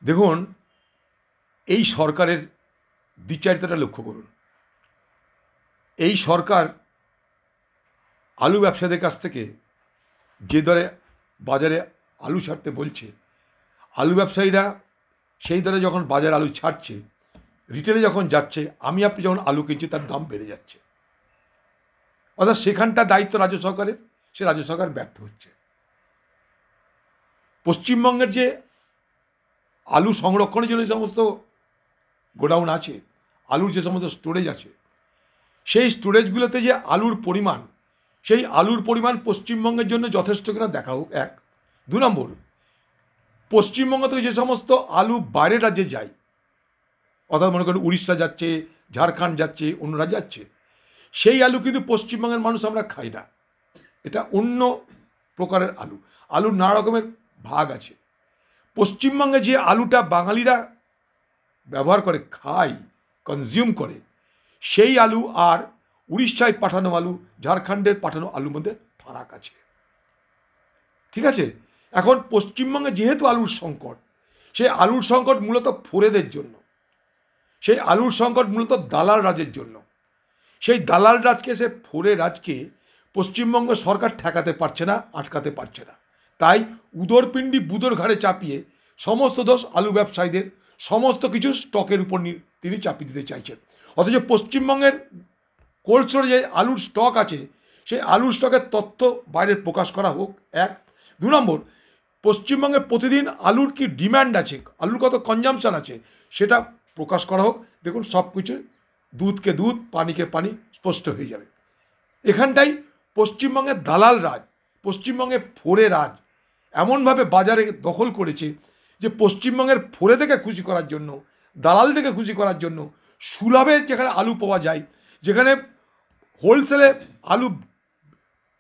দেখুন, এই সরকারের দ্বিচারিতাটা লক্ষ্য করুন। এই সরকার আলু ব্যবসায়ীদের কাছ থেকে যে দরে বাজারে আলু ছাড়তে বলছে, আলু ব্যবসায়ীরা সেই দরে যখন বাজারে আলু ছাড়ছে, রিটেলে যখন যাচ্ছে, আপনি যখন আলু কিনছি তার দাম বেড়ে যাচ্ছে। অর্থাৎ সেখানটা দায়িত্ব রাজ্য সরকারের, সে রাজ্য সরকার ব্যর্থ হচ্ছে। পশ্চিমবঙ্গের যে আলু সংরক্ষণের জন্য যে সমস্ত গোডাউন আছে, আলুর যে সমস্ত স্টোরেজ আছে, সেই স্টোরেজগুলোতে যে আলুর পরিমাণ, সেই আলুর পরিমাণ পশ্চিমবঙ্গের জন্য যথেষ্ট কিনা দেখা হোক, এক। দু নম্বর, পশ্চিমবঙ্গ থেকে যে সমস্ত আলু বাইরের রাজ্যে যায়, অর্থাৎ মনে করেন উড়িষ্যা যাচ্ছে, ঝাড়খণ্ড যাচ্ছে, অন্য রাজ্যে যাচ্ছে, সেই আলু কিন্তু পশ্চিমবঙ্গের মানুষ আমরা খাই না। এটা অন্য প্রকারের আলু। আলুর নানা রকমের ভাগ আছে। পশ্চিমবঙ্গে যে আলুটা বাঙালিরা ব্যবহার করে, খায়, কনজিউম করে, সেই আলু আর উড়িষ্যায় পাঠানো আলু, ঝাড়খণ্ডের পাঠানো আলুর মধ্যে ফারাক আছে। ঠিক আছে? এখন পশ্চিমবঙ্গে যেহেতু আলুর সংকট, সেই আলুর সংকট মূলত ফোরেদের জন্য, সেই আলুর সংকট মূলত দালাল রাজের জন্য। সেই দালাল রাজকে, সে ফোরে রাজকে পশ্চিমবঙ্গ সরকার ঠেকাতে পারছে না, আটকাতে পারছে না। তাই উদরপিণ্ডি বুদোর ঘাড়ে চাপিয়ে সমস্ত দোষ আলু ব্যবসায়ীদের, সমস্ত কিছু স্টকের উপর তিনি চাপিয়ে দিতে চাইছেন। অথচ পশ্চিমবঙ্গের কোল্ড স্টোরেজে আলুর স্টক আছে, সেই আলুর স্টকের তথ্য বাইরে প্রকাশ করা হোক, এক। দু নম্বর, পশ্চিমবঙ্গে প্রতিদিন আলুর কি ডিম্যান্ড আছে, আলুর কত কনজামশান আছে, সেটা প্রকাশ করা হোক। দেখুন, সব কিছু দুধকে দুধ, পানিকে পানি স্পষ্ট হয়ে যাবে। এখানটাই পশ্চিমবঙ্গের দালাল রাজ, পশ্চিমবঙ্গে ফোরে রাজ এমনভাবে বাজারে দখল করেছে যে পশ্চিমবঙ্গের ফোরে থেকে খুশি করার জন্য, দালাল থেকে খুশি করার জন্য, সুলভে যেখানে আলু পাওয়া যায়, যেখানে হোলসেলে আলু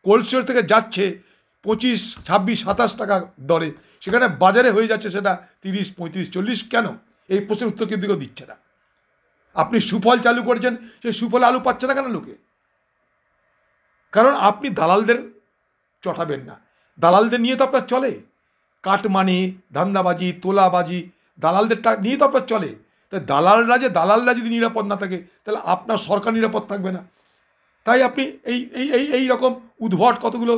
কোল্ড স্টোর থেকে যাচ্ছে 25, 26, 27 টাকা দরে, সেখানে বাজারে হয়ে যাচ্ছে সেটা 30, 35, 40। কেন? এই প্রশ্নের উত্তর কিন্তু কেউ দিচ্ছে না। আপনি সুফল চালু করেছেন, সেই সুফলে আলু পাচ্ছে না কেন লোকে? কারণ আপনি দালালদের চটাবেন না। দালালদের নিয়ে তো আপনার চলে কাটমানি, ধান্দাবাজি, তোলাবাজি, দালালদের নিয়ে তো আপনার চলে। তাই দালালরা যদি নিরাপদ না থাকে, তাহলে আপনার সরকার নিরাপদ থাকবে না। তাই আপনি এই এই এই এই রকম উদ্ভট কতগুলো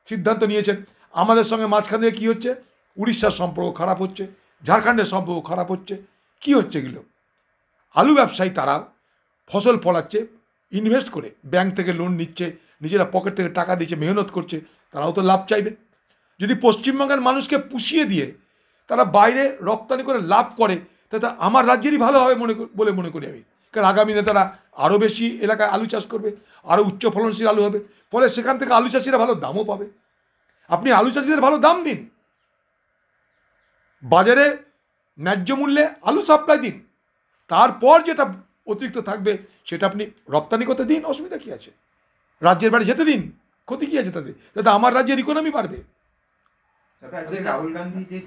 সিদ্ধান্ত নিয়েছেন। আমাদের সঙ্গে মাঝখান থেকে কী হচ্ছে? উড়িষ্যার সম্পর্ক খারাপ হচ্ছে, ঝাড়খণ্ডের সম্পর্ক খারাপ হচ্ছে। কি হচ্ছে এগুলো? আলু ব্যবসায়ী তারা ফসল ফলাচ্ছে, ইনভেস্ট করে ব্যাংক থেকে লোন নিচ্ছে, নিজেরা পকেট থেকে টাকা দিচ্ছে, মেহনত করছে, তারাও তো লাভ চাইবে। যদি পশ্চিমবঙ্গের মানুষকে পুষিয়ে দিয়ে তারা বাইরে রপ্তানি করে লাভ করে, তাতে আমার রাজ্যেরই ভালো হবে বলে মনে করি আমি। কারণ আগামী দিনে তারা আরও বেশি এলাকায় আলু চাষ করবে, আরও উচ্চ ফলনশীল আলু হবে, ফলে সেখান থেকে আলু চাষিরা ভালো দামও পাবে। আপনি আলু চাষিদের ভালো দাম দিন, বাজারে ন্যায্য মূল্যে আলু সাপ্লাই দিন, তারপর যেটা অতিরিক্ত থাকবে সেটা আপনি রপ্তানি করতে দিন, অসুবিধা কী আছে? রাজ্যের বাড়ি যেতে দিন, ক্ষতি কী আছে তাতে? আমার রাজ্যের ইকোনমি বাড়বে। রাহুল গান্ধী যে